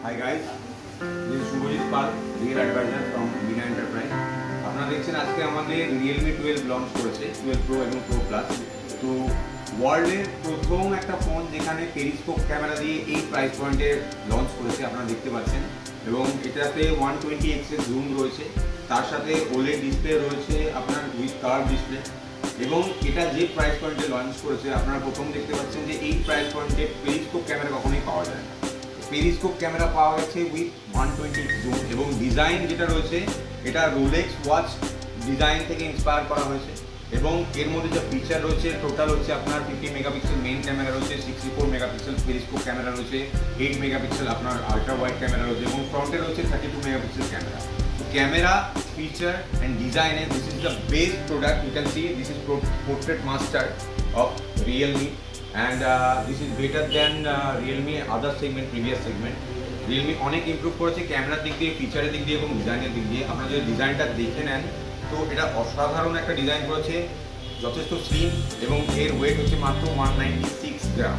Hi guys, this is Shubhajit Pal, Real Advisor from Bina Enterprise. আপনারা দেখছেন আজকে আমাদের Realme 12 লঞ্চ করেছে, 12 Pro এবং Pro Plus। তো ওয়ার্ল্ডের প্রথম একটা ফোন যেখানে পেরিস্কোপ ক্যামেরা দিয়ে এই প্রাইস পয়েন্টে লঞ্চ করেছে আপনারা দেখতে পাচ্ছেন, এবং এটাতে 120x এর জুম রয়েছে, তার সাথে OLED ডিসপ্লে রয়েছে আপনার উইথ কার্ভ ডিসপ্লে। এবং এটা যে প্রাইস পয়েন্টে লঞ্চ করেছে আপনারা প্রথম দেখতে পাচ্ছেন যে এই প্রাইস পয়েন্টে পেরিস্কোপ ক্যামেরা কখনোই পাওয়া যায় না। পেরিস্কোপ ক্যামেরা পাওয়া গেছে উইথ 120x জুম, এবং ডিজাইন যেটা রয়েছে এটা রোলেক্স ওয়াচ ডিজাইন থেকে ইন্সপায়ার করা হয়েছে। এবং এর মধ্যে যে ফিচার রয়েছে টোটাল হচ্ছে আপনার 50 মেগাপিক্সেল মেইন ক্যামেরা রয়েছে, 64 মেগাপিক্সেল পেরিস্কোপ ক্যামেরা রয়েছে, 8 মেগাপিক্সেল আপনার আল্ট্রা ওয়াইড ক্যামেরা রয়েছে, এবং ফ্রন্টে রয়েছে 32 megapixel camera. Camera feature and design, and this is the base product. You can see this is portrait master of Realme, and this is better than Realme other segment, previous segment. Realme অনেক improve করেছে ক্যামেরার দিক দিয়ে, ফিচারের দিক দিয়ে এবং ডিজাইনের দিক দিয়ে। আপনারা যদি ডিজাইনটা দেখে নেন তো এটা অসাধারণ একটা ডিজাইন করেছে, যথেষ্ট স্লিম, এবং এর ওয়েট হচ্ছে মাত্র 196 গ্রাম।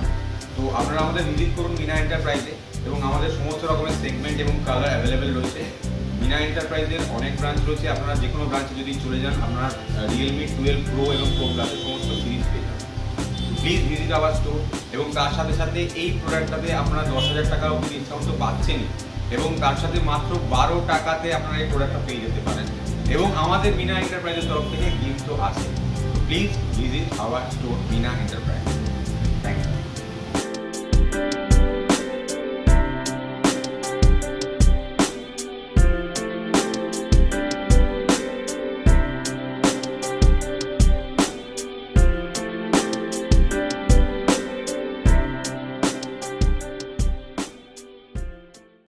তো আপনারা আমাদের ভিজিট করুন বিনা এন্টারপ্রাইজে, এবং আমাদের সমস্ত রকমের সেগমেন্ট এবং কালার অ্যাভেলেবেল রয়েছে। বিনা এন্টারপ্রাইজের অনেক ব্রাঞ্চ রয়েছে, আপনারা যে কোনো ব্রাঞ্চে যদি চলে যান আপনারা Realme 12 Pro এবং Pro Plus এর সমস্ত সিরিজ পেয়ে যাবেন। প্লিজ ভিজিট আওয়ার স্টোর, এবং তার সাথে সাথে এই প্রোডাক্টটাতে আপনারা 10,000 টাকা অবধি ডিসকাউন্ট তো পাচ্ছেনই, এবং তার সাথে মাত্র 12 টাকাতে আপনারা এই প্রোডাক্টটা পেয়ে যেতে পারেন, এবং আমাদের বিনা এন্টারপ্রাইজের তরফ থেকে গিফট তো আছে। Please visit our store Veena enterprise.